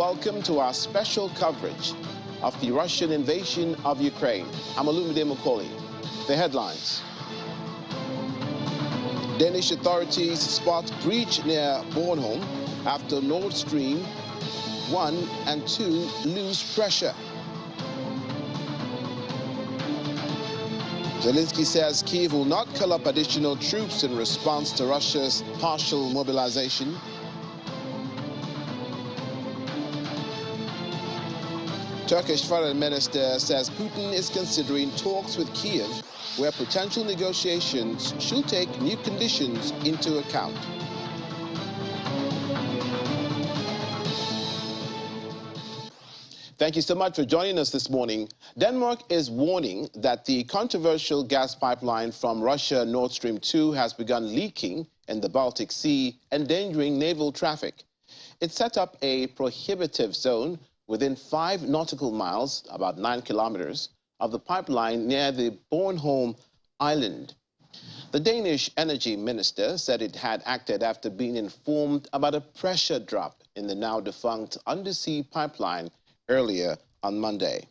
welcome to our special coverage of the Russian invasion of Ukraine. I'm Olumide Mokoli. The headlines. Danish authorities spot breach near Bornholm after Nord Stream 1 and 2 lose pressure. Zelensky says Kyiv will not call up additional troops in response to Russia's partial mobilization. Turkish foreign minister says Putin is considering talks with Kyiv where potential negotiations should take new conditions into account. Thank you so much for joining us this morning. Denmark is warning that the controversial gas pipeline from Russia, Nord Stream 2, has begun leaking in the Baltic Sea, endangering naval traffic. It set up a prohibitive zone within 5 nautical miles, about 9 kilometers, of the pipeline near the Bornholm island. The Danish energy minister said it had acted after being informed about a pressure drop in the now defunct undersea pipeline earlier on Monday.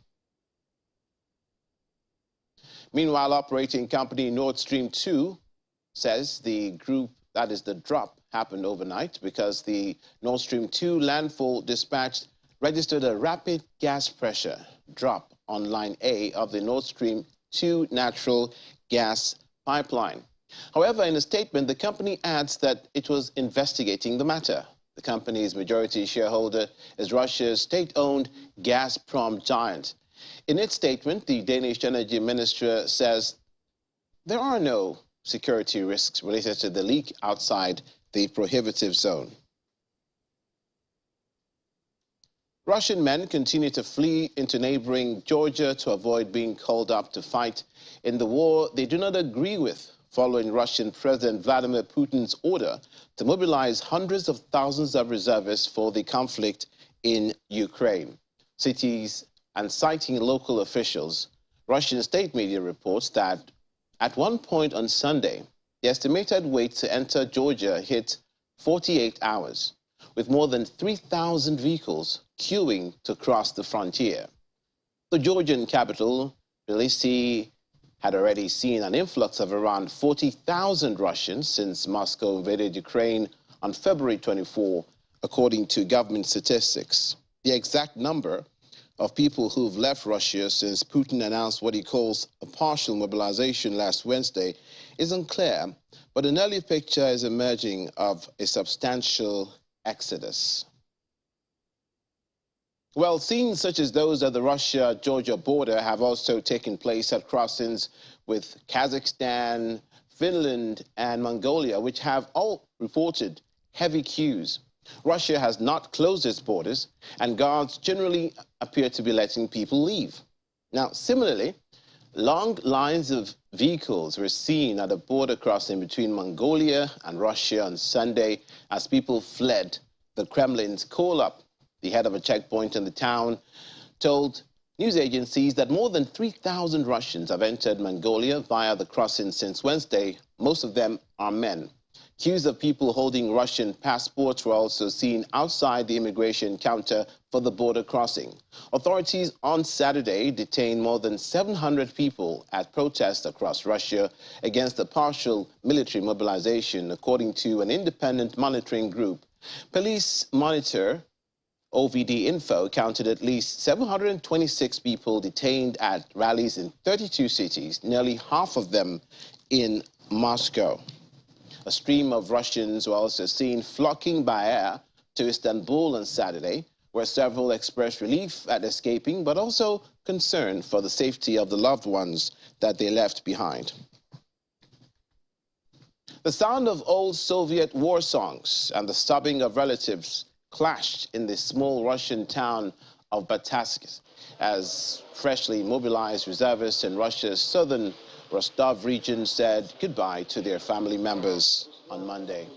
Meanwhile, operating company Nord Stream 2 says the drop happened overnight because the Nord Stream 2 landfall dispatch registered a rapid gas pressure drop on line A of the Nord Stream 2 natural gas pipeline. However, in a statement, the company adds that it was investigating the matter. The company's majority shareholder is Russia's state-owned Gazprom giant. In its statement, the Danish Energy Ministry says there are no security risks related to the leak outside the prohibitive zone. Russian men continue to flee into neighboring Georgia to avoid being called up to fight in the war they do not agree with, following Russian President Vladimir Putin's order to mobilize hundreds of thousands of reservists for the conflict in Ukraine. Cities and citing local officials, Russian state media reports that at one point on Sunday, the estimated wait to enter Georgia hit 48 hours, with more than 3,000 vehicles queuing to cross the frontier. The Georgian capital, Tbilisi, had already seen an influx of around 40,000 Russians since Moscow invaded Ukraine on February 24, according to government statistics. The exact number of people who've left Russia since Putin announced what he calls a partial mobilization last Wednesday is unclear, but an early picture is emerging of a substantial exodus. Well, scenes such as those at the Russia-Georgia border have also taken place at crossings with Kazakhstan, Finland, and Mongolia, which have all reported heavy queues. Russia has not closed its borders, and guards generally appear to be letting people leave. Now, similarly, long lines of vehicles were seen at a border crossing between Mongolia and Russia on Sunday as people fled the Kremlin's call-up. The head of a checkpoint in the town told news agencies that more than 3,000 Russians have entered Mongolia via the crossing since Wednesday. Most of them are men. Queues of people holding Russian passports were also seen outside the immigration counter for the border crossing. Authorities on Saturday detained more than 700 people at protests across Russia against the partial military mobilization, according to an independent monitoring group. Police Monitor OVD Info counted at least 726 people detained at rallies in 32 cities, nearly half of them in Moscow. A stream of Russians were also seen flocking by air to Istanbul on Saturday, where several expressed relief at escaping, but also concern for the safety of the loved ones that they left behind. The sound of old Soviet war songs and the sobbing of relatives clashed in the small Russian town of Batasks as freshly mobilized reservists in Russia's southern Rostov region said goodbye to their family members on Monday.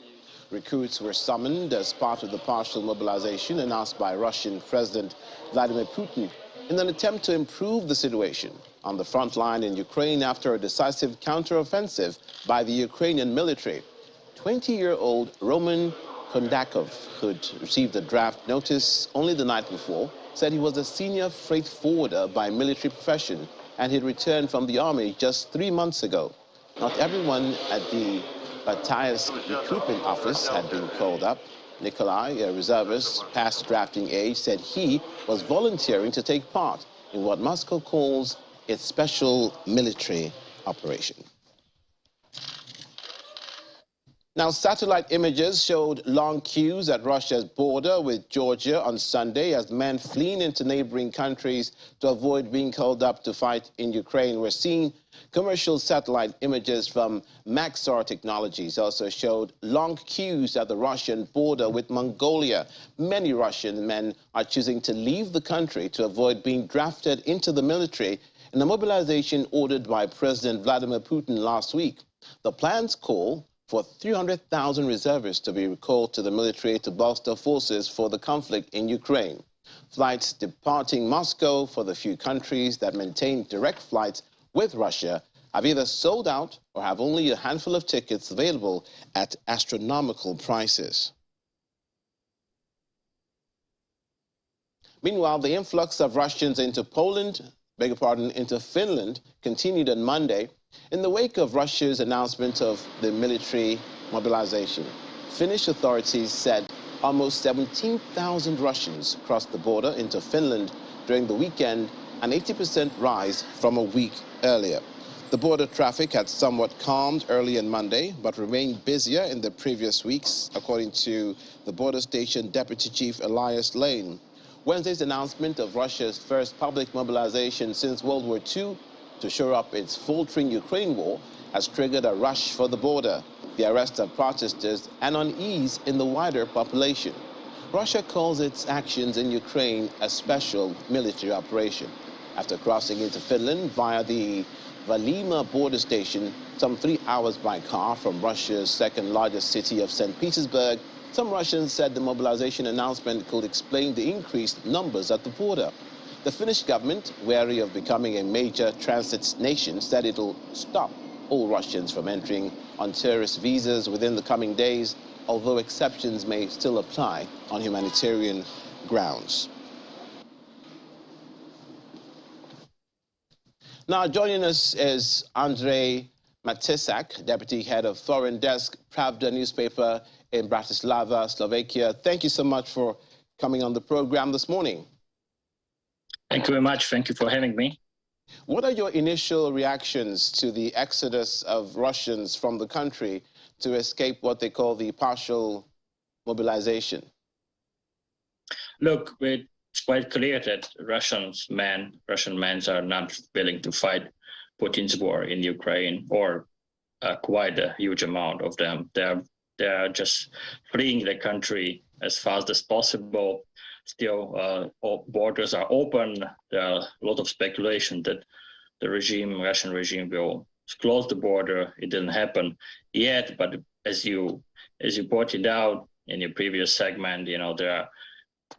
Recruits were summoned as part of the partial mobilization announced by Russian President Vladimir Putin in an attempt to improve the situation on the front line in Ukraine after a decisive counteroffensive by the Ukrainian military. 20-year-old Roman Kondakov, who'd received the draft notice only the night before, said he was a senior freight forwarder by military profession and he'd returned from the army just 3 months ago. Not everyone at the Bataysk recruitment office had been called up. Nikolai, a reservist past drafting age, said he was volunteering to take part in what Moscow calls its special military operation. Now, satellite images showed long queues at Russia's border with Georgia on Sunday as men fleeing into neighboring countries to avoid being called up to fight in Ukraine. We're seeing commercial satellite images from Maxar Technologies also showed long queues at the Russian border with Mongolia. Many Russian men are choosing to leave the country to avoid being drafted into the military in a mobilization ordered by President Vladimir Putin last week. The plans call for 300,000 reservists to be recalled to the military to bolster forces for the conflict in Ukraine. Flights departing Moscow for the few countries that maintain direct flights with Russia have either sold out or have only a handful of tickets available at astronomical prices. Meanwhile, the influx of Russians into into Finland continued on Monday in the wake of Russia's announcement of the military mobilization. Finnish authorities said almost 17,000 Russians crossed the border into Finland during the weekend, an 80% rise from a week earlier. The border traffic had somewhat calmed early on Monday, but remained busier in the previous weeks, according to the border station Deputy Chief Elias Lane. Wednesday's announcement of Russia's first public mobilization since World War II to shore up its faltering Ukraine war has triggered a rush for the border, the arrest of protesters, and unease in the wider population. Russia calls its actions in Ukraine a special military operation. After crossing into Finland via the Valima border station, some 3 hours by car from Russia's second largest city of St. Petersburg, some Russians said the mobilization announcement could explain the increased numbers at the border. The Finnish government, wary of becoming a major transit nation, said it'll stop all Russians from entering on tourist visas within the coming days, although exceptions may still apply on humanitarian grounds. Now, joining us is Andrei Matisak, Deputy Head of Foreign Desk, Pravda newspaper in Bratislava, Slovakia. Thank you so much for coming on the program this morning. Thank you very much. Thank you for having me. What are your initial reactions to the exodus of Russians from the country to escape what they call the partial mobilization? Look, it's quite clear that Russian men are not willing to fight Putin's war in Ukraine, or quite a huge amount of them. They are just fleeing the country as fast as possible. Still, all borders are open. There are a lot of speculation that the Russian regime will close the border. It didn't happen yet, but as you pointed out in your previous segment, there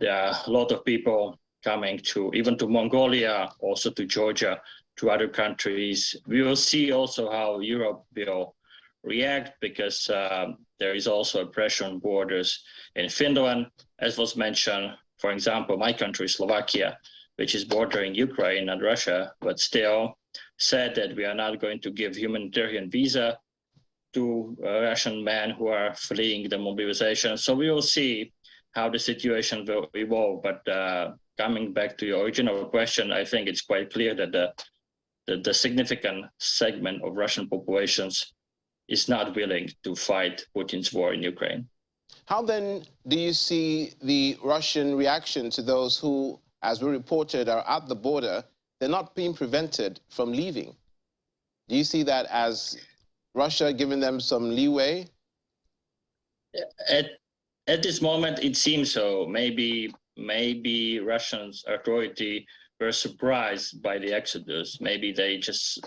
are a lot of people coming even to Mongolia, also to Georgia, to other countries. We will see also how Europe will react, because there is also a pressure on borders in Finland, as was mentioned. For example, my country, Slovakia, which is bordering Ukraine and Russia, but still said that we are not going to give humanitarian visa to Russian men who are fleeing the mobilization. So we will see how the situation will evolve. But coming back to your original question, I think it's quite clear that the significant segment of Russian populations is not willing to fight Putin's war in Ukraine. How then do you see the Russian reaction to those who, as we reported, are at the border? They're not being prevented from leaving. Do you see that as Russia giving them some leeway? At this moment, it seems so. Maybe Russians authority were surprised by the exodus. Maybe they just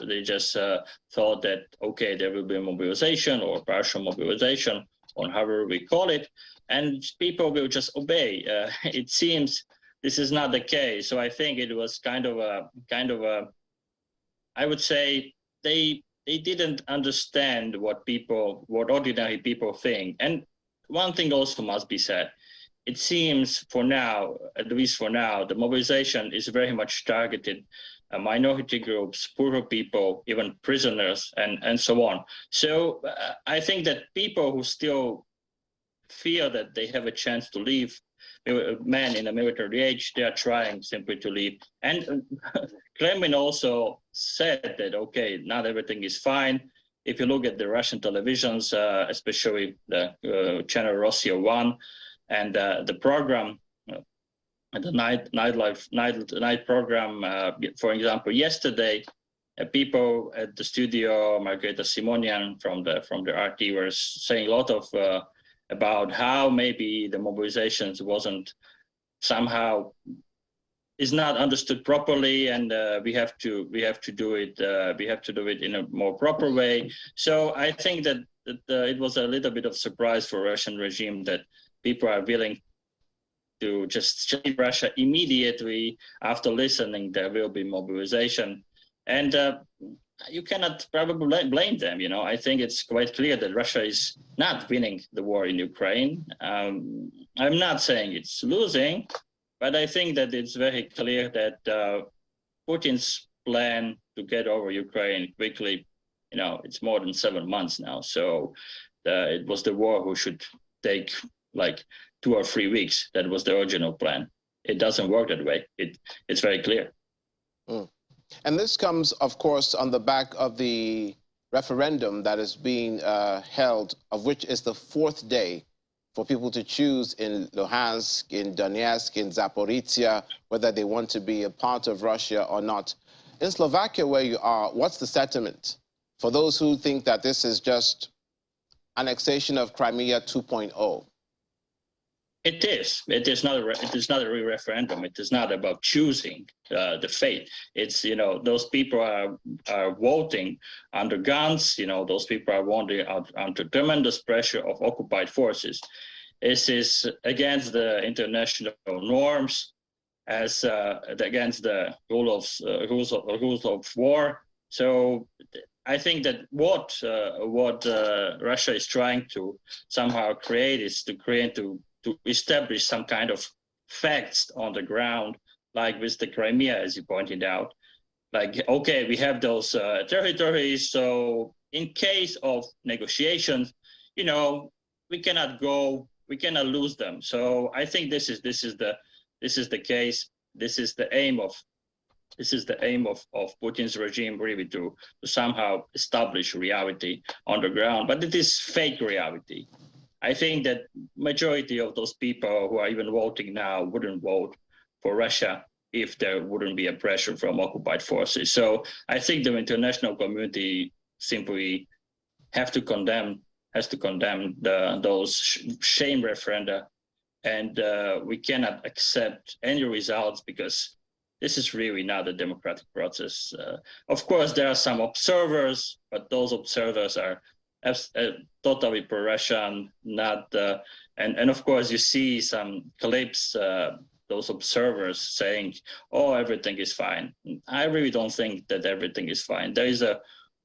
thought that, okay, there will be a mobilization or partial mobilization, or however we call it, and people will just obey. It seems this is not the case. So I think it was kind of a I would say they didn't understand what ordinary people think. And one thing also must be said. It seems for now, at least for now, the mobilization is very much targeted minority groups, poorer people, even prisoners, and so on. So I think that people who still feel that they have a chance to leave, men in a military age, they are trying simply to leave. And Kremlin also said that, okay, not everything is fine. If you look at the Russian televisions, especially the channel Russia 1 and the program, the night program, for example, yesterday, people at the studio, Margareta Simonian from the RT, were saying a lot of about how maybe the mobilizations wasn't somehow is not understood properly, and we have to do it in a more proper way. So I think that it was a little bit of surprise for Russian regime that people are willing to just leave Russia immediately after listening there will be mobilization. And you cannot probably blame them. You know, I think it's quite clear that Russia is not winning the war in Ukraine. I'm not saying it's losing, but I think that it's very clear that Putin's plan to get over Ukraine quickly, you know, it's more than 7 months now. So it was the war who should take like 2 or 3 weeks. That was the original plan. It doesn't work that way. It's very clear. Mm. And this comes, of course, on the back of the referendum that is being held, of which is the 4th day for people to choose in Luhansk, in Donetsk, in Zaporizhia, whether they want to be a part of Russia or not. In Slovakia, where you are, what's the sentiment for those who think that this is just annexation of Crimea 2.0? It is. It is not a referendum. It is not about choosing the fate. It's, you know, those people are voting under guns. You know, those people are voting under tremendous pressure of occupied forces. This is against the international norms, as against the rules of war. So I think that what Russia is trying to somehow create is to establish some kind of facts on the ground, like with the Crimea, as you pointed out. Like, okay, we have those territories, so in case of negotiations, you know, we cannot lose them. So I think this is the case. This is the aim of Putin's regime, really, to somehow establish reality on the ground, but it is fake reality. I think that majority of those people who are even voting now wouldn't vote for Russia if there wouldn't be a pressure from occupied forces. So I think the international community simply has to condemn those shame referenda, and we cannot accept any results because this is really not a democratic process. Of course, there are some observers, but those observers are totally pro-Russian, not and of course you see some clips, those observers saying, "Oh, everything is fine." I really don't think that everything is fine. There is a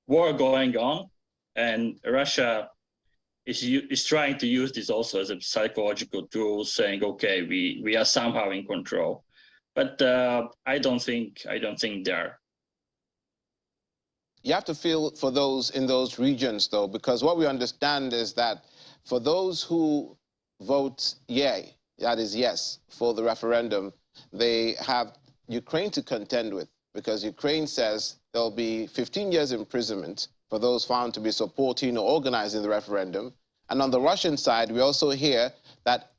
war going on, and Russia is trying to use this also as a psychological tool, saying, "Okay, we are somehow in control," but I don't think they are. You have to feel for those in those regions, though, because what we understand is that for those who vote yay, that is yes, for the referendum, they have Ukraine to contend with, because Ukraine says there'll be 15 years imprisonment for those found to be supporting or organizing the referendum. And on the Russian side, we also hear that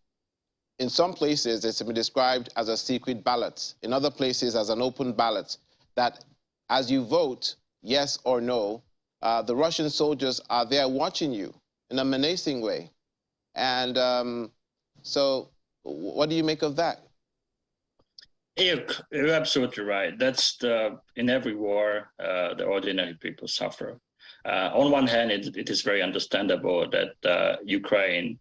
in some places it's been described as a secret ballot, in other places as an open ballot, that as you vote, yes or no, the Russian soldiers are there watching you in a menacing way. And so what do you make of that? You're absolutely right. That's in every war, the ordinary people suffer. On one hand, it is very understandable that Ukraine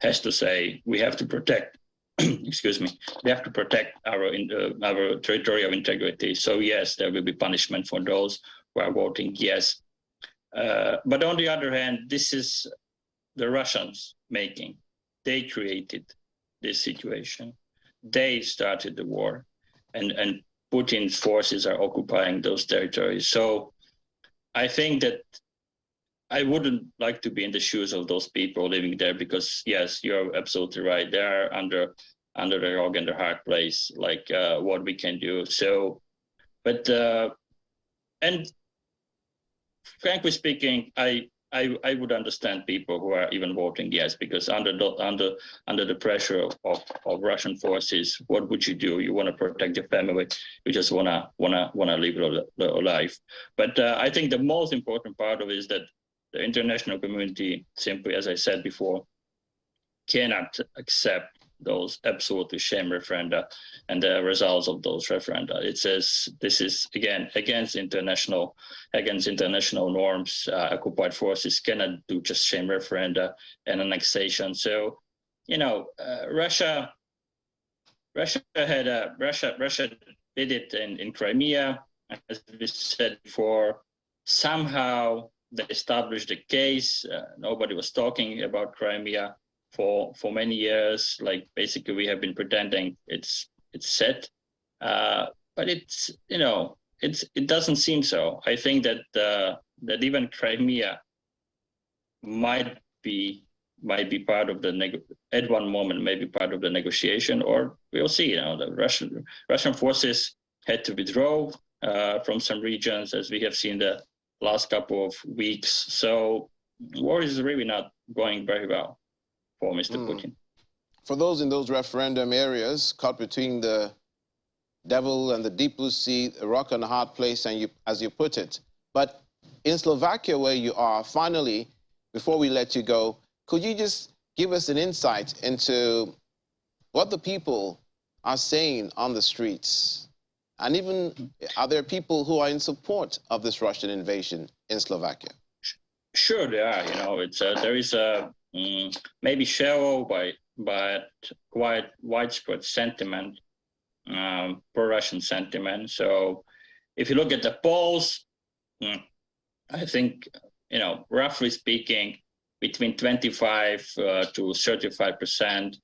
has to say, we have to protect, excuse me, we have to protect our territorial integrity. So yes, there will be punishment for those who are voting yes. But on the other hand, this is the Russians making. they created this situation. They started the war, and Putin's forces are occupying those territories. So I think that I wouldn't like to be in the shoes of those people living there, because yes, you're absolutely right. They are under the rock and the hard place, like what we can do. So, but and frankly speaking, I would understand people who are even voting yes, because under the pressure of Russian forces, what would you do? You want to protect your family. You just wanna live the life. But I think the most important part of it is that the international community, simply, as I said before, cannot accept those absolutely shame referenda and the results of those referenda. It says this is again against international norms. Occupied forces cannot do just shame referenda and annexation. So, Russia did it in Crimea, as we said before. Somehow they established a case. Nobody was talking about Crimea for many years. Like, basically we have been pretending it's set, but it doesn't seem so. I think that that even Crimea might be part of at one moment, maybe part of the negotiation, or we'll see. The Russian forces had to withdraw from some regions, as we have seen the last couple of weeks. So war is really not going very well for Mr. Putin. For those in those referendum areas caught between the devil and the deep blue sea, a rock and a hard place, and as you put it. But in Slovakia, where you are, finally, before we let you go, could you just give us an insight into what the people are saying on the streets? And even, are there people who are in support of this Russian invasion in Slovakia? Sure, there are. There is a maybe shallow but quite widespread sentiment, pro-Russian sentiment. So if you look at the polls, I think, roughly speaking, between 25 to 35%,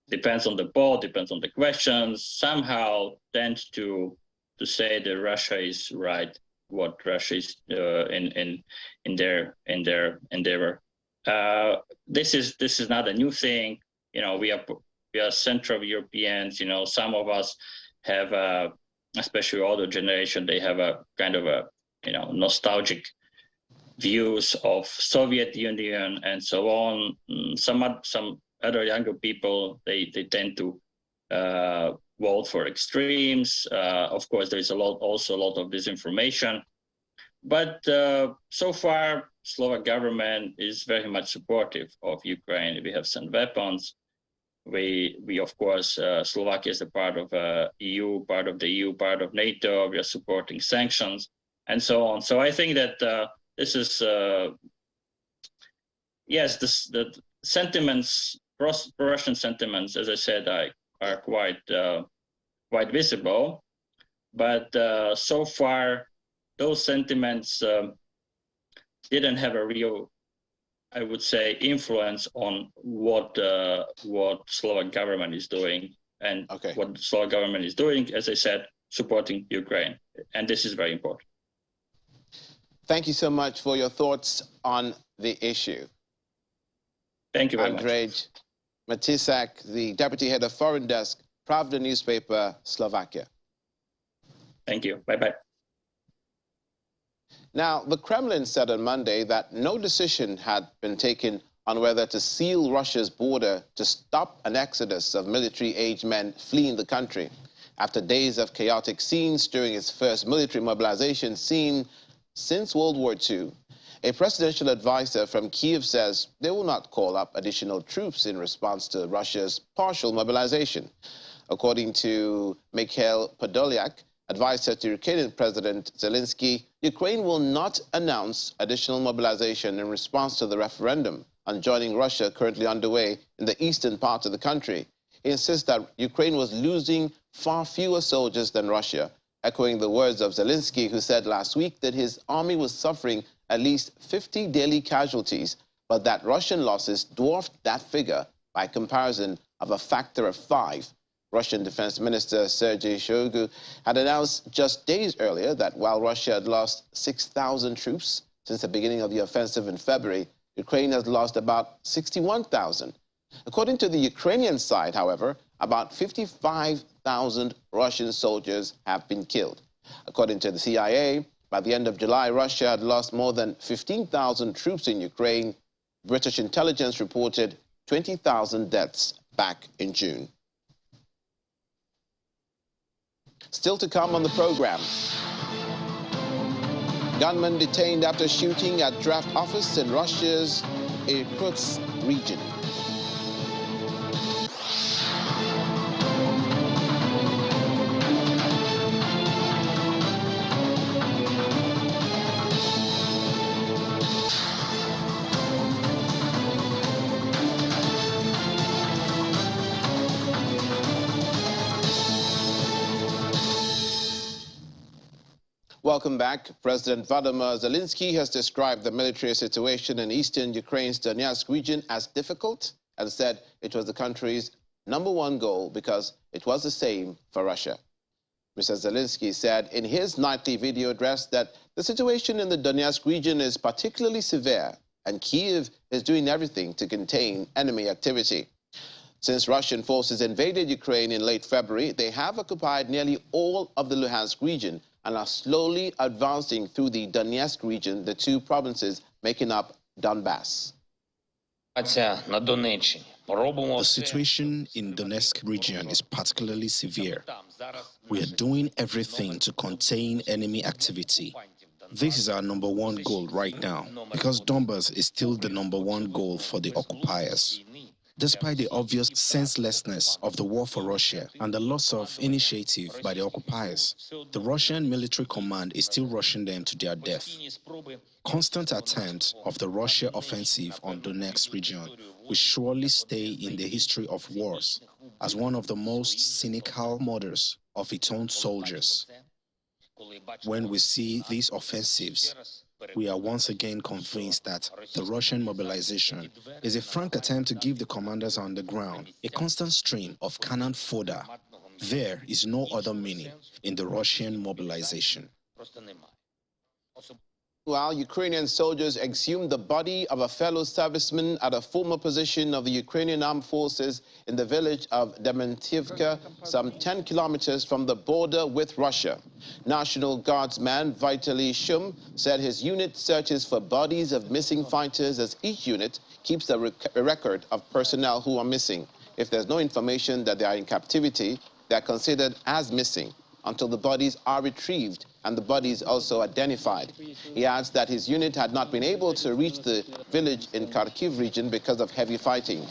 depends on the poll, depends on the questions, somehow tends to say that Russia is right, what Russia is in their endeavor. This is not a new thing. We are Central Europeans. Some of us have, especially older generation, they have a kind of a nostalgic views of Soviet Union and so on. Some other younger people, they tend to vote for extremes. Of course, there is also a lot of disinformation. But so far, Slovak government is very much supportive of Ukraine. We have sent weapons. We of course, Slovakia is a part of EU, part of the EU, part of NATO. We are supporting sanctions and so on. So I think that this is, yes, the sentiments, pro-Russian sentiments, as I said, are quite visible. But so far, those sentiments didn't have a real, I would say, influence on what Slovak government is doing. And what the Slovak government is doing, as I said, supporting Ukraine. And this is very important. Thank you so much for your thoughts on the issue. Thank you very much. Andrej Matisak, the Deputy Head of Foreign Desk, Pravda newspaper, Slovakia. Thank you. Bye-bye. Now, the Kremlin said on Monday that no decision had been taken on whether to seal Russia's border to stop an exodus of military-aged men fleeing the country after days of chaotic scenes during its first military mobilization seen since World War II. A presidential advisor from Kyiv says they will not call up additional troops in response to Russia's partial mobilization. According to Mikhail Podolyak, advisor to Ukrainian President Zelensky, Ukraine will not announce additional mobilization in response to the referendum on joining Russia currently underway in the eastern part of the country. He insists that Ukraine was losing far fewer soldiers than Russia, echoing the words of Zelensky, who said last week that his army was suffering at least 50 daily casualties, but that Russian losses dwarfed that figure by comparison of a factor of 5. Russian Defense Minister Sergei Shoigu had announced just days earlier that while Russia had lost 6,000 troops since the beginning of the offensive in February, Ukraine has lost about 61,000. According to the Ukrainian side, however, about 55,000 Russian soldiers have been killed. According to the CIA, by the end of July, Russia had lost more than 15,000 troops in Ukraine. British intelligence reported 20,000 deaths back in June. Still to come on the program. Gunman detained after shooting at draft office in Russia's Irkutsk region. Welcome back. President Vladimir Zelensky has described the military situation in eastern Ukraine's Donetsk region as difficult and said it was the country's #1 goal because it was the same for Russia. Mr. Zelensky said in his nightly video address that the situation in the Donetsk region is particularly severe and Kyiv is doing everything to contain enemy activity. Since Russian forces invaded Ukraine in late February, they have occupied nearly all of the Luhansk region and are slowly advancing through the Donetsk region, the two provinces making up Donbass. The situation in Donetsk region is particularly severe. We are doing everything to contain enemy activity. This is our #1 goal right now, because Donbass is still the #1 goal for the occupiers. Despite the obvious senselessness of the war for Russia and the loss of initiative by the occupiers, the Russian military command is still rushing them to their death. Constant attempts of the Russia offensive on Donetsk region will surely stay in the history of wars as one of the most cynical murders of its own soldiers. When we see these offensives, we are once again convinced that the Russian mobilization is a frank attempt to give the commanders on the ground a constant stream of cannon fodder. There is no other meaning in the Russian mobilization. While Ukrainian soldiers exhumed the body of a fellow serviceman at a former position of the Ukrainian armed forces in the village of Dementivka, some 10 kilometers from the border with Russia. National Guardsman Vitaly Shum said his unit searches for bodies of missing fighters as each unit keeps a record of personnel who are missing. If there's no information that they are in captivity, they are considered as missing until the bodies are retrieved and the bodies also identified. He adds that his unit had not been able to reach the village in Kharkiv region because of heavy fighting.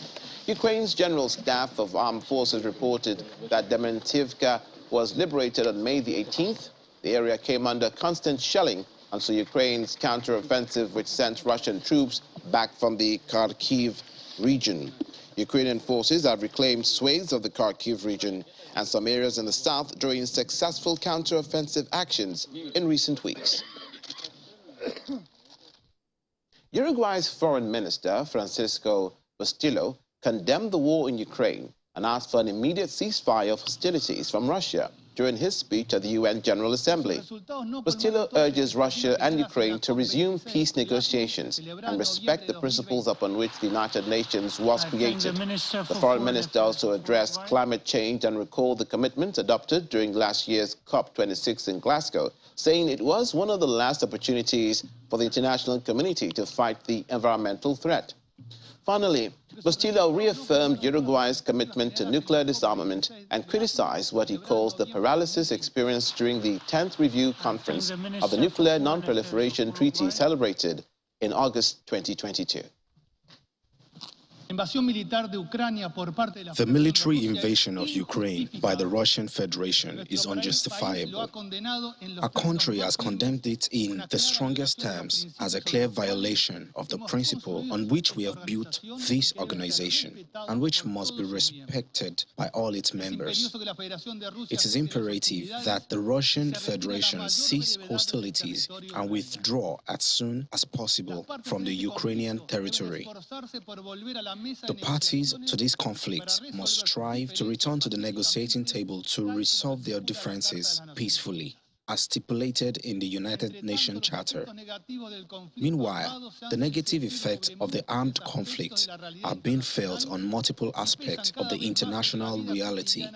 Ukraine's General Staff of Armed Forces reported that Dementivka was liberated on May the 18th. The area came under constant shelling until Ukraine's counteroffensive, which sent Russian troops back from the Kharkiv region. Ukrainian forces have reclaimed swathes of the Kharkiv region and some areas in the south during successful counteroffensive actions in recent weeks. Uruguay's Foreign Minister, Francisco Bustillo, condemned the war in Ukraine and asked for an immediate ceasefire of hostilities from Russia during his speech at the UN General Assembly. Bustillo urges Russia and Ukraine to resume peace negotiations and respect the principles upon which the United Nations was created. The foreign minister also addressed climate change and recalled the commitment adopted during last year's COP26 in Glasgow, saying it was one of the last opportunities for the international community to fight the environmental threat. Finally, Bustillo reaffirmed Uruguay's commitment to nuclear disarmament and criticized what he calls the paralysis experienced during the 10th Review Conference of the Nuclear Non-Proliferation Treaty celebrated in August 2022. The military invasion of Ukraine by the Russian Federation is unjustifiable. Our country has condemned it in the strongest terms as a clear violation of the principle on which we have built this organization and which must be respected by all its members. It is imperative that the Russian Federation cease hostilities and withdraw as soon as possible from the Ukrainian territory. The parties to this conflict must strive to return to the negotiating table to resolve their differences peacefully, as stipulated in the United Nations Charter. Meanwhile, the negative effects of the armed conflict are being felt on multiple aspects of the international reality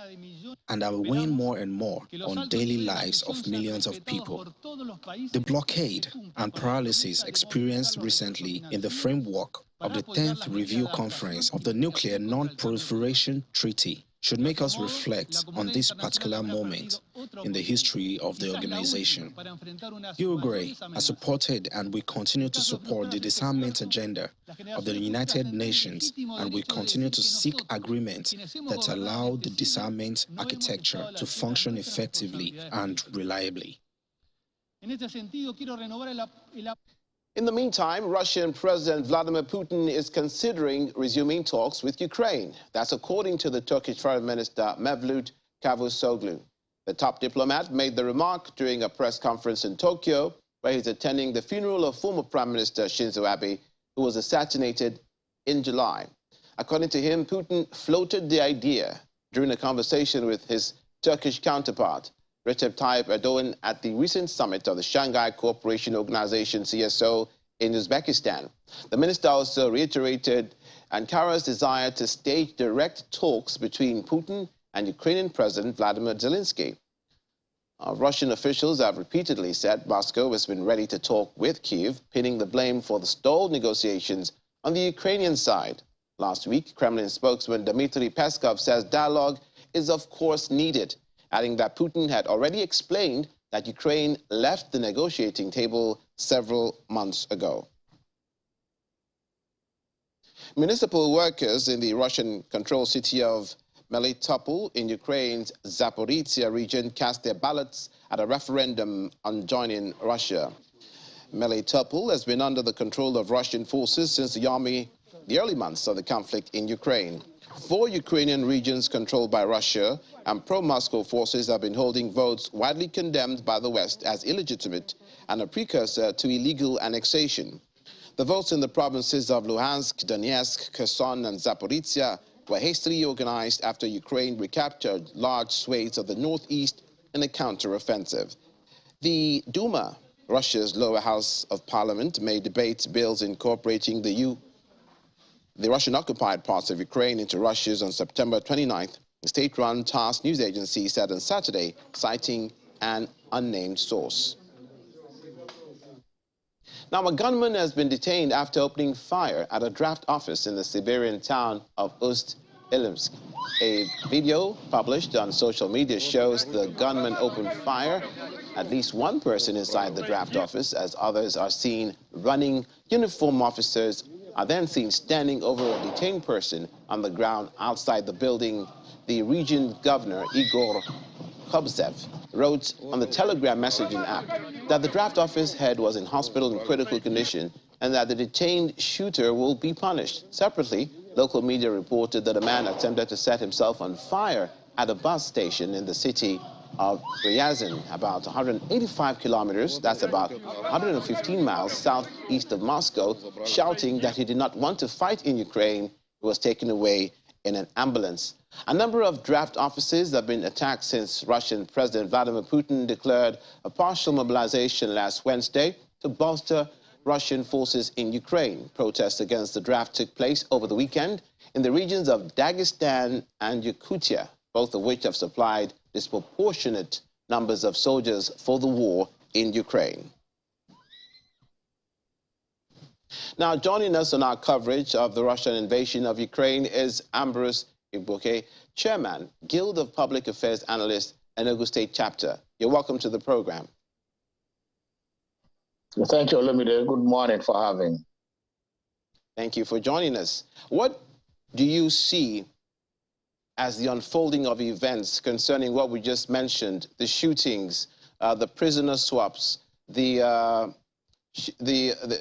and are weighing more and more on daily lives of millions of people. The blockade and paralysis experienced recently in the framework of the 10th Review Conference of the Nuclear Non-Proliferation Treaty should make us reflect on this particular moment in the history of the organization. Uruguay has supported and will continue to support the disarmament agenda of the United Nations and will continue to seek agreements that allow the disarmament architecture to function effectively and reliably. In the meantime, Russian President Vladimir Putin is considering resuming talks with Ukraine. That's according to the Turkish Foreign Minister Mevlut Cavusoglu. The top diplomat made the remark during a press conference in Tokyo, where he's attending the funeral of former Prime Minister Shinzo Abe, who was assassinated in July. According to him, Putin floated the idea during a conversation with his Turkish counterpart, Recep Tayyip Erdogan, at the recent summit of the Shanghai Cooperation Organization, CSO, in Uzbekistan. The minister also reiterated Ankara's desire to stage direct talks between Putin and Ukrainian President Vladimir Zelensky. Russian officials have repeatedly said Moscow has been ready to talk with Kyiv, pinning the blame for the stalled negotiations on the Ukrainian side. Last week, Kremlin spokesman Dmitry Peskov says dialogue is of course needed, adding that Putin had already explained that Ukraine left the negotiating table several months ago. Municipal workers in the Russian-controlled city of Melitopol in Ukraine's Zaporizhia region cast their ballots at a referendum on joining Russia. Melitopol has been under the control of Russian forces since the early months of the conflict in Ukraine. 4 Ukrainian regions controlled by Russia and pro-Moscow forces have been holding votes widely condemned by the West as illegitimate and a precursor to illegal annexation. The votes in the provinces of Luhansk, Donetsk, Kherson and Zaporizhia were hastily organized after Ukraine recaptured large swathes of the northeast in a counter-offensive. The Duma, Russia's lower house of parliament, may debate bills incorporating the Russian-occupied parts of Ukraine into Russia's on September 29th, the state-run TASS news agency said on Saturday, citing an unnamed source. Now, a gunman has been detained after opening fire at a draft office in the Siberian town of Ust-Ilimsk. A video published on social media shows the gunman opened fire. At least one person inside the draft office, as others are seen running. Uniformed officers are then seen standing over a detained person on the ground outside the building. The region governor, Igor Kobzev, wrote on the Telegram messaging app that the draft office head was in hospital in critical condition and that the detained shooter will be punished. Separately, local media reported that a man attempted to set himself on fire at a bus station in the city of Ryazan, about 185 kilometers, that's about 115 miles southeast of Moscow, shouting that he did not want to fight in Ukraine. He was taken away in an ambulance. A number of draft offices have been attacked since Russian President Vladimir Putin declared a partial mobilization last Wednesday to bolster Russian forces in Ukraine. Protests against the draft took place over the weekend in the regions of Dagestan and Yakutia, both of which have supplied disproportionate numbers of soldiers for the war in Ukraine. Now, joining us on our coverage of the Russian invasion of Ukraine is Ambrose Ibuke, Chairman, Guild of Public Affairs Analysts, Enugu State Chapter. You're welcome to the program. Thank you, Olumide. Good morning for having. Thank you for joining us. What do you see as the unfolding of events concerning what we just mentioned, the shootings, the prisoner swaps, the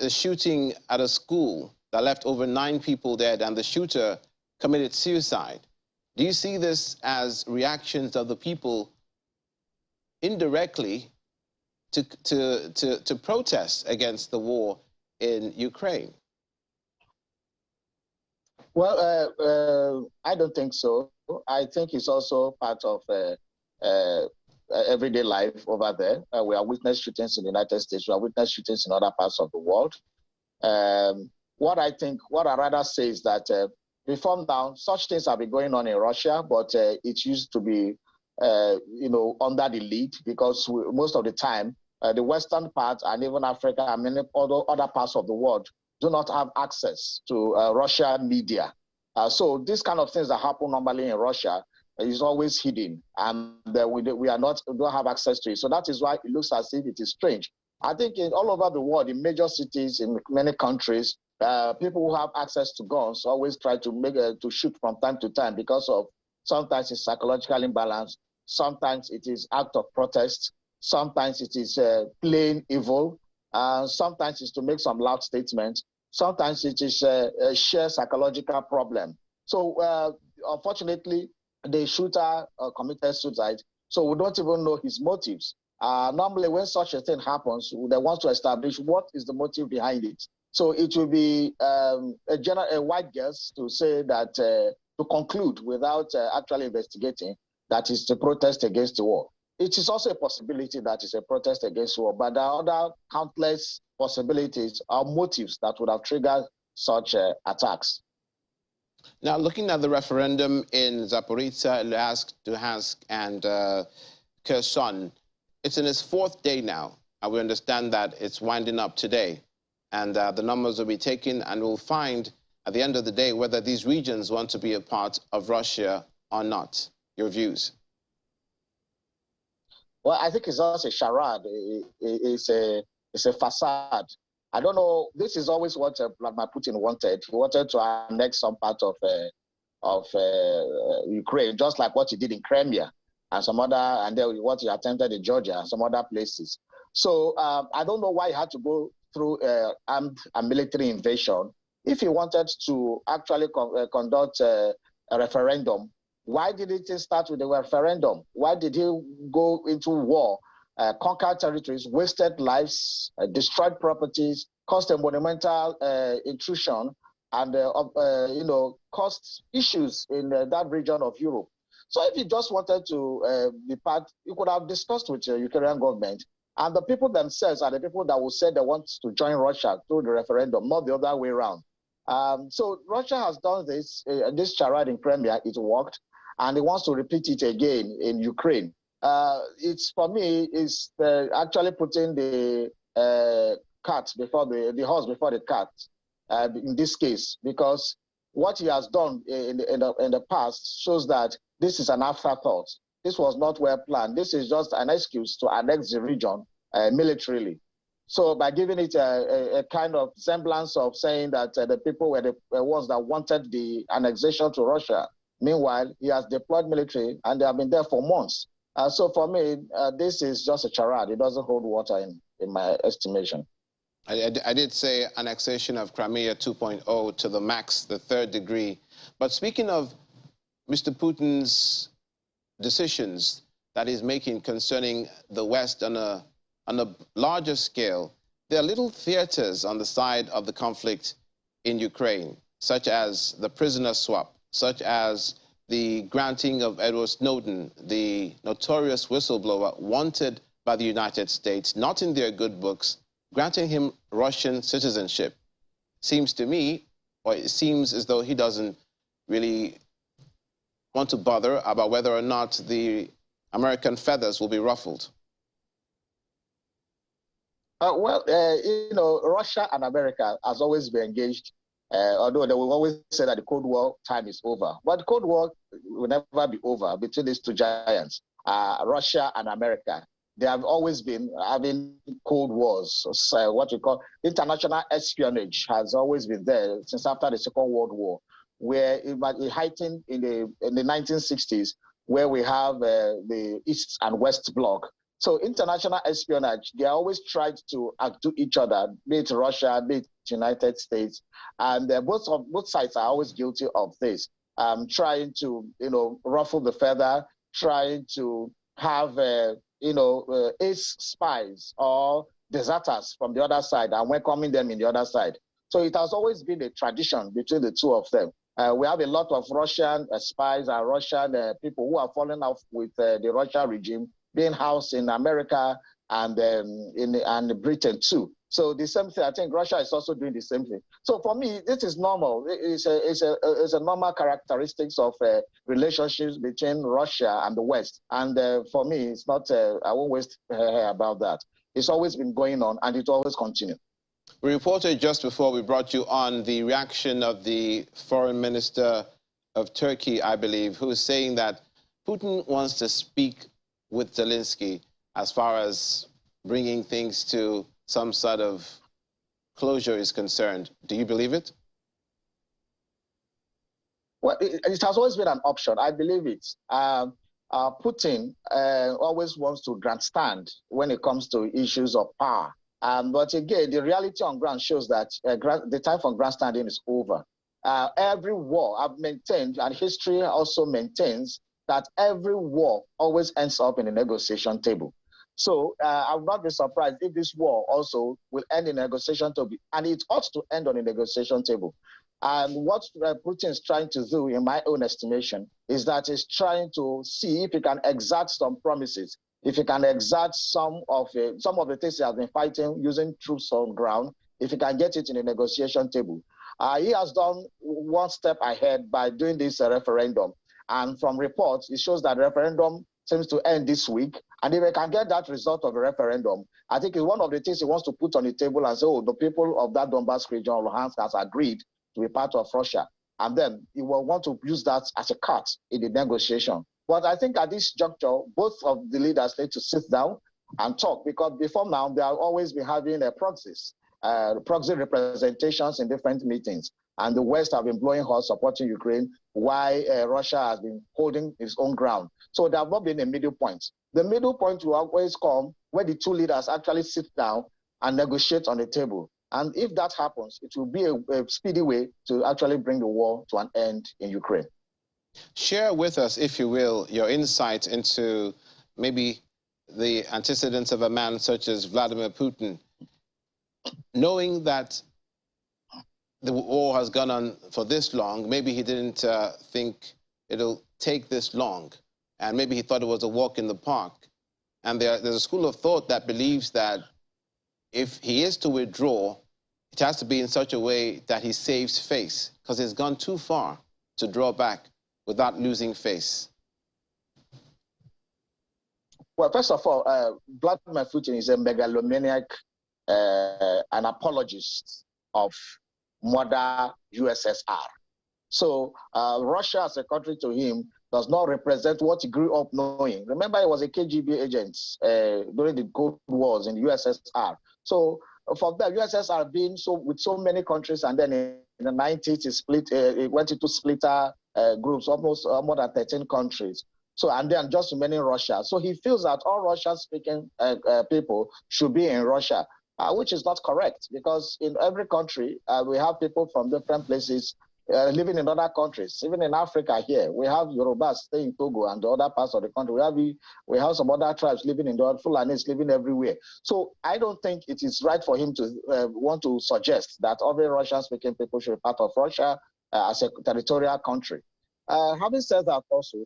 shooting at a school that left over 9 people dead and the shooter committed suicide? Do you see this as reactions of the people indirectly to protest against the war in Ukraine? Well, I don't think so. I think it's also part of everyday life over there. We are witness shootings in the United States. We are witness shootings in other parts of the world. What I rather say is that before now, such things have been going on in Russia, but it used to be, under the lead because most of the time, the Western part and even Africa and many other parts of the world do not have access to Russian media. So these kind of things that happen normally in Russia is always hidden, and we don't have access to it. So that is why it looks as if it is strange. I think all over the world, in major cities, in many countries, people who have access to guns always try to shoot from time to time because of sometimes it's psychological imbalance, sometimes it is act of protest, sometimes it is plain evil, sometimes it's to make some loud statements, sometimes it is a shared psychological problem. So unfortunately, the shooter committed suicide, so we don't even know his motives. Normally, when such a thing happens, they want to establish what is the motive behind it. So it will be a wide guess to say that, to conclude without actually investigating, that is to protest against the war. It is also a possibility that it's a protest against war, but there are other countless possibilities or motives that would have triggered such attacks. Now, looking at the referendum in Zaporizhzhia, Luhansk, and Kherson, it's in its fourth day now, and we understand that it's winding up today, and the numbers will be taken, and we'll find at the end of the day whether these regions want to be a part of Russia or not. Your views? Well, I think it's also a charade. It's a facade. I don't know. This is always what Vladimir Putin wanted. He wanted to annex some part of Ukraine, just like what he did in Crimea and some other, and then what he attempted in Georgia and some other places. So I don't know why he had to go through armed and military invasion. If he wanted to actually conduct a referendum, why did it start with a referendum? Why did he go into war, conquer territories, wasted lives, destroyed properties, caused a monumental intrusion, and caused issues in that region of Europe? So if he just wanted to be part, he could have discussed with the Ukrainian government. And the people themselves are the people that will say they want to join Russia through the referendum, not the other way around. So Russia has done this charade in Crimea. It worked, and he wants to repeat it again in Ukraine. It's, for me, is actually putting the cart before the horse before the cart in this case, because what he has done in the past shows that this is an afterthought. This was not well planned. This is just an excuse to annex the region militarily. So by giving it a kind of semblance of saying that the people were the ones that wanted the annexation to Russia. Meanwhile, he has deployed military, and they have been there for months. So for me, this is just a charade. It doesn't hold water in my estimation. I did say annexation of Crimea 2.0 to the max, the third degree. But speaking of Mr. Putin's decisions that he's making concerning the West on a larger scale, there are little theaters on the side of the conflict in Ukraine, such as the prisoner swap, such as the granting of Edward Snowden, the notorious whistleblower wanted by the United States, not in their good books, granting him Russian citizenship. Seems to me, or it seems as though he doesn't really want to bother about whether or not the American feathers will be ruffled. Russia and America has always been engaged, although they will always say that the Cold War time is over. But the Cold War will never be over between these two giants, Russia and America. They have always been having Cold Wars. So what we call international espionage has always been there since after the Second World War, where it heightened in the 1960s, where we have the East and West bloc. So international espionage, they always tried to outdo each other, be it Russia, be it United States, and both sides are always guilty of this, trying to ruffle the feather, trying to have ace spies or deserters from the other side and welcoming them in the other side. So it has always been a tradition between the two of them. We have a lot of Russian spies and Russian people who are falling off with the Russian regime being housed in America and in Britain too. So the same thing, I think Russia is also doing the same thing. So for me, this is normal. It's a normal characteristics of relationships between Russia and the West. And for me, it's not, I won't waste about that. It's always been going on and it will always continue. We reported just before we brought you on the reaction of the foreign minister of Turkey, I believe, who is saying that Putin wants to speak with Zelensky as far as bringing things to some sort of closure is concerned. Do you believe it? Well, it has always been an option. I believe it. Putin always wants to grandstand when it comes to issues of power. But again, the reality on ground shows that the time for grandstanding is over. Every war I've maintained, and history also maintains, that every war always ends up in a negotiation table. So I would not be surprised if this war also will end in a negotiation table, and it ought to end on a negotiation table. And what Putin is trying to do, in my own estimation, is that he's trying to see if he can exact some promises, if he can exact some of the things he has been fighting using troops on ground, if he can get it in a negotiation table. He has done one step ahead by doing this referendum. And from reports, it shows that the referendum seems to end this week. And if we can get that result of the referendum, I think it's one of the things he wants to put on the table and say, oh, the people of that Donbass region, Luhansk, has agreed to be part of Russia. And then he will want to use that as a cut in the negotiation. But I think at this juncture, both of the leaders need to sit down and talk, because before now, they have always been having proxy representations in different meetings. And the West have been blowing horns supporting Ukraine, while Russia has been holding its own ground. So there have not been a middle point. The middle point will always come when the two leaders actually sit down and negotiate on the table. And if that happens, it will be a speedy way to actually bring the war to an end in Ukraine. Share with us, if you will, your insight into maybe the antecedents of a man such as Vladimir Putin, knowing that the war has gone on for this long. Maybe he didn't think it'll take this long, and maybe he thought it was a walk in the park. And there's a school of thought that believes that if he is to withdraw, it has to be in such a way that he saves face, because he's gone too far to draw back without losing face. Well, first of all, Vladimir Putin is a megalomaniac, an apologist of modern USSR. So Russia as a country to him does not represent what he grew up knowing. Remember, he was a KGB agent during the Cold Wars in the USSR. So for the USSR being with so many countries, and then in the 90s it went into splitter groups, almost more than 13 countries. So, and then just remaining Russia. So he feels that all Russian-speaking people should be in Russia. Which is not correct, because in every country, we have people from different places living in other countries. Even in Africa here, we have Yorubas staying in Togo and the other parts of the country. We have some other tribes living in the Fulanis living everywhere. So I don't think it is right for him to want to suggest that every Russian-speaking people should be part of Russia as a territorial country. Having said that also,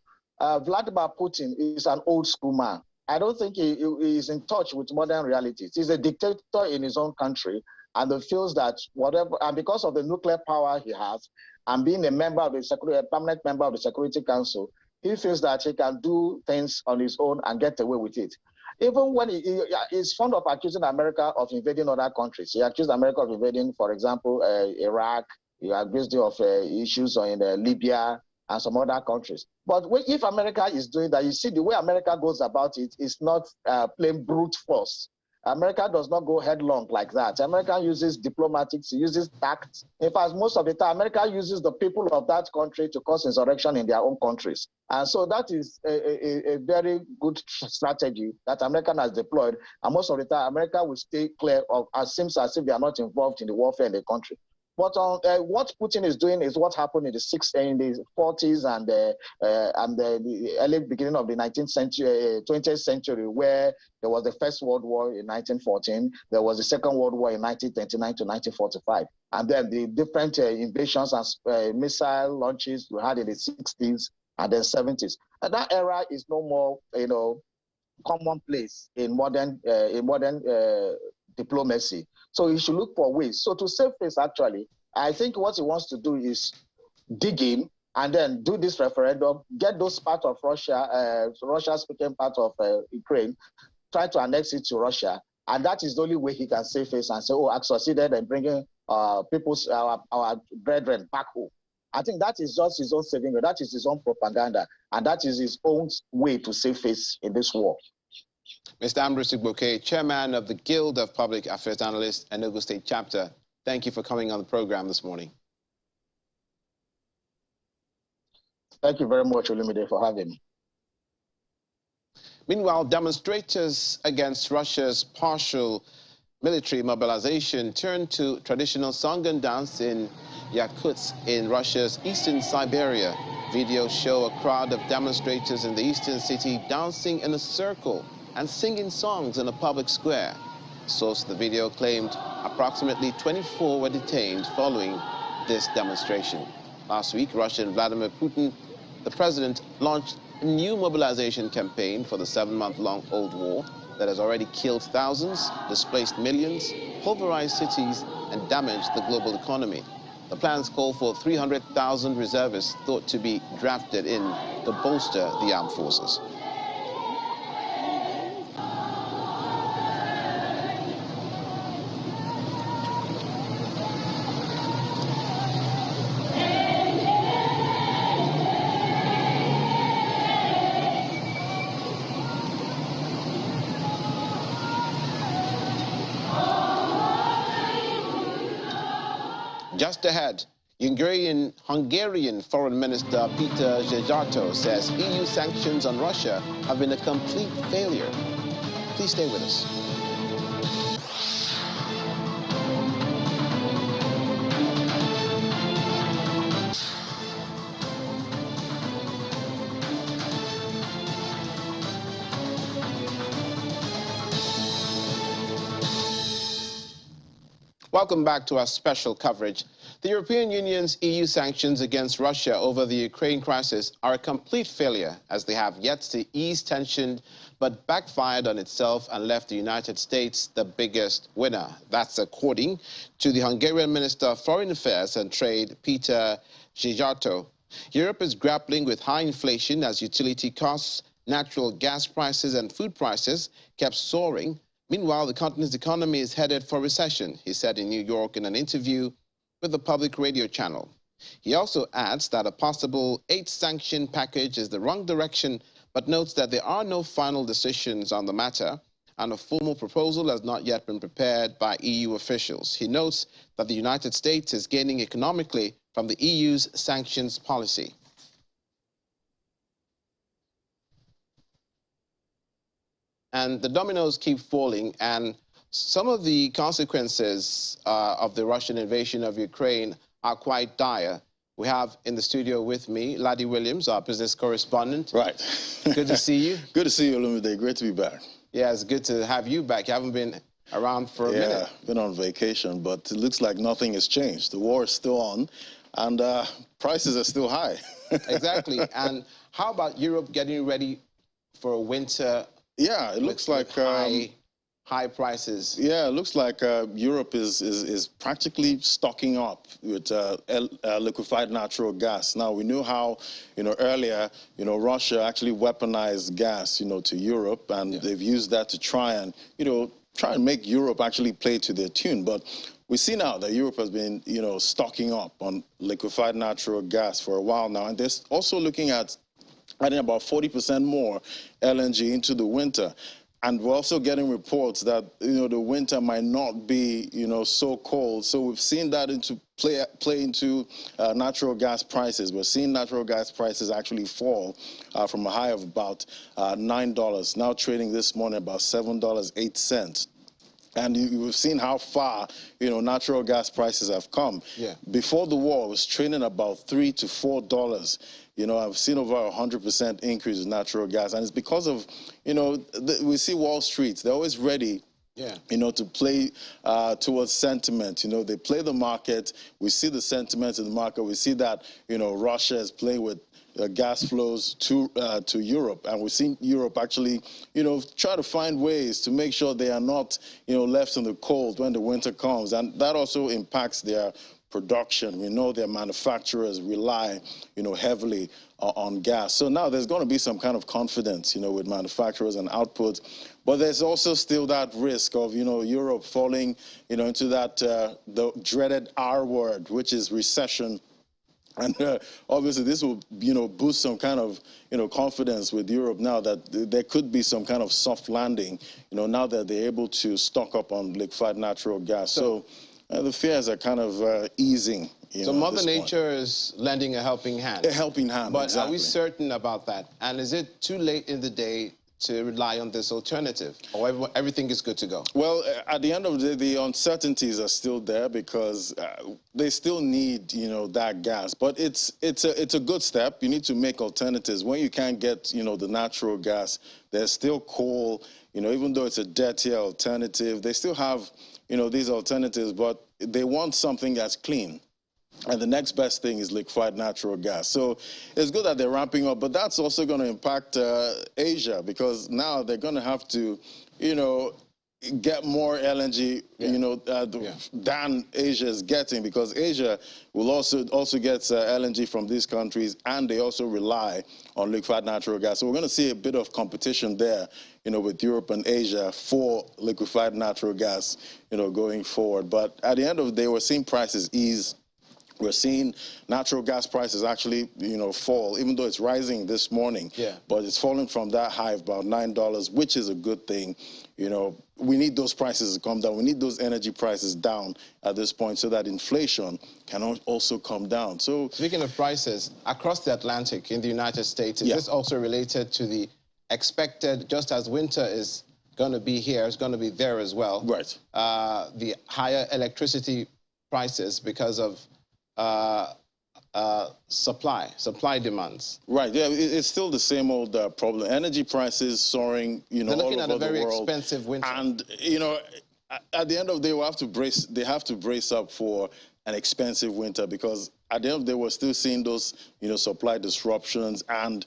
Vladimir Putin is an old school man. I don't think he is in touch with modern realities. He's a dictator in his own country, and he feels that whatever, and because of the nuclear power he has, and being a member of a permanent member of the Security Council, he feels that he can do things on his own and get away with it. Even when he is fond of accusing America of invading other countries. He accused America of invading, for example, Iraq. He accused of issues in Libya and some other countries. But if America is doing that, you see the way America goes about it is not plain brute force. America does not go headlong like that. America uses diplomatics, uses tact. In fact, most of the time, America uses the people of that country to cause insurrection in their own countries. And so that is a very good strategy that America has deployed. And most of the time, America will stay clear of, it seems as if they are not involved in the warfare in the country. But what Putin is doing is what happened in the 40s and the early beginning of the 19th century, 20th century, where there was the First World War in 1914, there was the Second World War in 1939 to 1945, and then the different invasions and missile launches we had in the 60s and then 70s. And that era is no more, commonplace in modern diplomacy. So he should look for ways. So to save face, actually, I think what he wants to do is dig in and then do this referendum, get those part of Russia, Russia-speaking part of Ukraine, try to annex it to Russia. And that is the only way he can save face and say, oh, I succeeded in bringing our brethren back home. I think that is just his own saving, that is his own propaganda, and that is his own way to save face in this war. Mr. Ambrose Igboke, Chairman of the Guild of Public Affairs Analysts, Enugu State Chapter, thank you for coming on the program this morning. Thank you very much, Olumide, for having me. Meanwhile, demonstrators against Russia's partial military mobilization turned to traditional song and dance in Yakutsk in Russia's eastern Siberia. Videos show a crowd of demonstrators in the eastern city dancing in a circle and singing songs in a public square. Source of the video claimed approximately 24 were detained following this demonstration. Last week, Russian Vladimir Putin, the president, launched a new mobilization campaign for the 7-month-long-old war that has already killed thousands, displaced millions, pulverized cities, and damaged the global economy. The plans call for 300,000 reservists thought to be drafted in to bolster the armed forces. Just ahead, Hungarian Foreign Minister Peter Szijjártó says EU sanctions on Russia have been a complete failure. Please stay with us. Welcome back to our special coverage. The European Union's EU sanctions against Russia over the Ukraine crisis are a complete failure, as they have yet to ease tension, but backfired on itself and left the United States the biggest winner. That's according to the Hungarian Minister of Foreign Affairs and Trade, Peter Szijjártó. Europe is grappling with high inflation as utility costs, natural gas prices and food prices kept soaring. Meanwhile, the continent's economy is headed for recession, he said in New York in an interview with the public radio channel. He also adds that a possible 8-sanction package is the wrong direction, but notes that there are no final decisions on the matter, and a formal proposal has not yet been prepared by EU officials. He notes that the United States is gaining economically from the EU's sanctions policy. And the dominoes keep falling, and some of the consequences of the Russian invasion of Ukraine are quite dire. We have in the studio with me Laddie Williams, our business correspondent. Right. Good to see you. Good to see you, Olumide. Great to be back. Yeah, it's good to have you back. You haven't been around for a minute. Yeah, been on vacation, but it looks like nothing has changed. The war is still on, and prices are still high. Exactly. And how about Europe getting ready for a winter? Yeah, it looks like high prices. Yeah, it looks like Europe is practically stocking up with liquefied natural gas. Now we knew how, earlier, Russia actually weaponized gas, to Europe, and they've used that to try and make Europe actually play to their tune. But we see now that Europe has been, stocking up on liquefied natural gas for a while now, and they're also looking at adding about 40% more LNG into the winter. And we're also getting reports that, the winter might not be, so cold. So we've seen that play into natural gas prices. We're seeing natural gas prices actually fall from a high of about $9, now trading this morning about $7.08. And we've seen how far, natural gas prices have come. Yeah. Before the war, it was trading about $3 to $4. I've seen over 100% increase in natural gas. And it's because of, we see Wall Street. They're always ready, yeah, to play towards sentiment. They play the market. We see the sentiment in the market. We see that, Russia is playing with gas flows to Europe, and we've seen Europe actually, try to find ways to make sure they are not, left in the cold when the winter comes, and that also impacts their production. We know their manufacturers rely, heavily on gas. So now there's going to be some kind of confidence, with manufacturers and output, but there's also still that risk of, Europe falling, into that the dreaded R word, which is recession. And obviously this will, boost some kind of, confidence with Europe now that there could be some kind of soft landing, now that they're able to stock up on liquefied natural gas. So the fears are kind of easing. So Mother Nature is lending a helping hand. A helping hand, but exactly. Are we certain about that? And is it too late in the day to rely on this alternative, or everything is good to go? Well, at the end of the day, the uncertainties are still there because they still need, that gas. But it's a good step. You need to make alternatives. When you can't get, the natural gas, there's still coal. Even though it's a dirtier alternative, they still have, these alternatives, but they want something that's clean. And the next best thing is liquefied natural gas. So it's good that they're ramping up, but that's also going to impact Asia, because now they're going to have to, get more LNG, than Asia is getting, because Asia will also get LNG from these countries, and they also rely on liquefied natural gas. So we're going to see a bit of competition there, with Europe and Asia for liquefied natural gas, going forward. But at the end of the day, we're seeing prices ease. We're seeing natural gas prices actually, fall, even though it's rising this morning. Yeah. But it's falling from that high of about $9, which is a good thing. We need those prices to come down. We need those energy prices down at this point so that inflation can also come down. So, speaking of prices, across the Atlantic in the United States, is this also related to the expected, just as winter is going to be here, it's going to be there as well? Right. The higher electricity prices because of supply demands. Right. Yeah, it's still the same old problem. Energy prices soaring, They're looking all over at a very the world. expensive winter. And at the end of the day, they have to brace up for an expensive winter, because at the end of the day, we're still seeing those, supply disruptions, and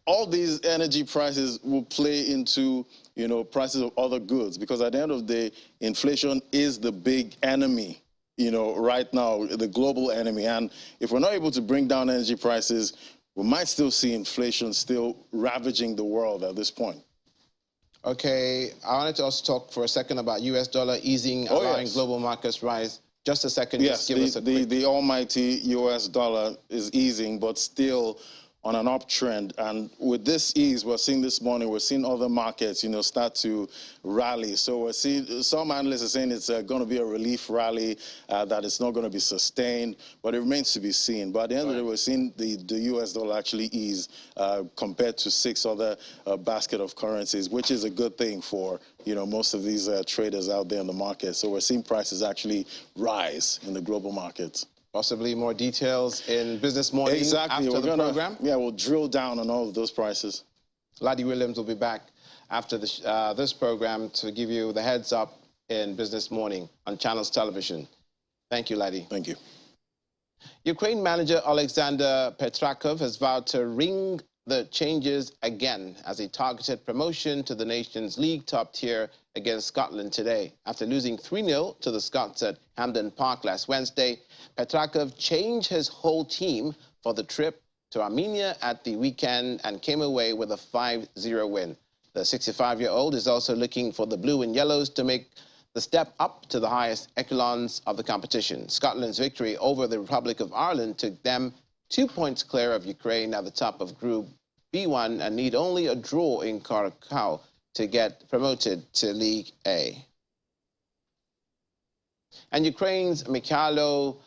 all these energy prices will play into, prices of other goods, because at the end of the day, inflation is the big enemy. Right now, the global enemy. And if we're not able to bring down energy prices, we might still see inflation still ravaging the world at this point. Okay, I wanted to also talk for a second about US dollar easing, allowing global markets rise. Just a second, yes, just give us a quick... the almighty US dollar is easing, but still on an uptrend. And with this ease we're seeing this morning, we're seeing other markets, start to rally. So we're seeing, some analysts are saying it's going to be a relief rally, that it's not going to be sustained, but it remains to be seen. But at the end of the day, we're seeing the US dollar actually ease compared to 6 other basket of currencies, which is a good thing for, most of these traders out there in the market. So we're seeing prices actually rise in the global markets. Possibly more details in Business Morning after the program. Yeah, we'll drill down on all of those prices. Laddie Williams will be back after this program to give you the heads up in Business Morning on Channels Television. Thank you, Laddie. Thank you. Ukraine manager Alexander Petrakov has vowed to ring the changes again as he targeted promotion to the nation's league top tier against Scotland today. After losing 3-0 to the Scots at Hampden Park last Wednesday, Petrakov changed his whole team for the trip to Armenia at the weekend and came away with a 5-0 win. The 65-year-old is also looking for the blue and yellows to make the step up to the highest echelons of the competition. Scotland's victory over the Republic of Ireland took them 2 points clear of Ukraine at the top of Group B1 and need only a draw in Krakow to get promoted to League A. And Ukraine's Mikhailo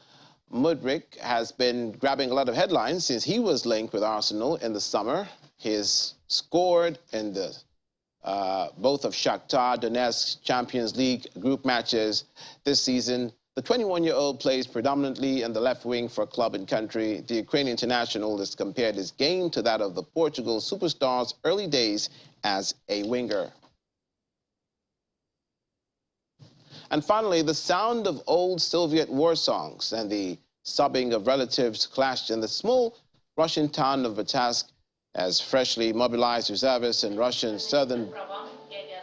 Mudryk has been grabbing a lot of headlines since he was linked with Arsenal in the summer. He has scored in the both of Shakhtar Donetsk's Champions League group matches this season. The 21-year-old plays predominantly in the left wing for club and country. The Ukrainian international has compared his game to that of the Portugal superstar's early days as a winger. And finally, the sound of old Soviet war songs and the sobbing of relatives clashed in the small Russian town of Batansk as freshly mobilized reservists in Russian southern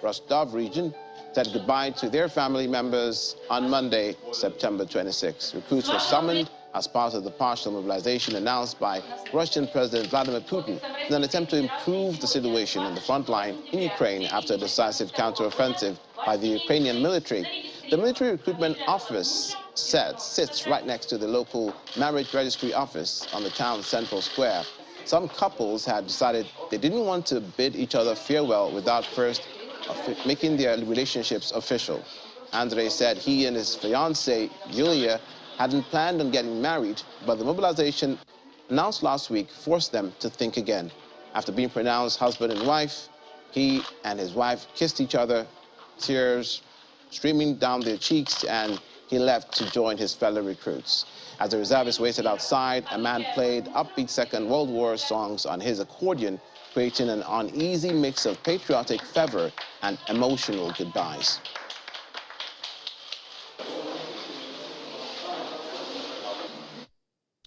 Rostov region said goodbye to their family members on Monday, September 26. Recruits were summoned as part of the partial mobilization announced by Russian President Vladimir Putin in an attempt to improve the situation on the front line in Ukraine after a decisive counteroffensive by the Ukrainian military. The military recruitment office sits right next to the local marriage registry office on the town's central square. Some couples had decided they didn't want to bid each other farewell without first making their relationships official. Andrei said he and his fiancée, Yulia, hadn't planned on getting married, but the mobilization announced last week forced them to think again. After being pronounced husband and wife, he and his wife kissed each other, tears streaming down their cheeks, and he left to join his fellow recruits. As the reservists waited outside, a man played upbeat Second World War songs on his accordion, creating an uneasy mix of patriotic fervor and emotional goodbyes.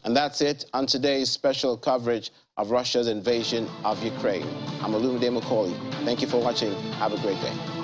And that's it on today's special coverage of Russia's invasion of Ukraine. I'm Olumide Macaulay. Thank you for watching. Have a great day.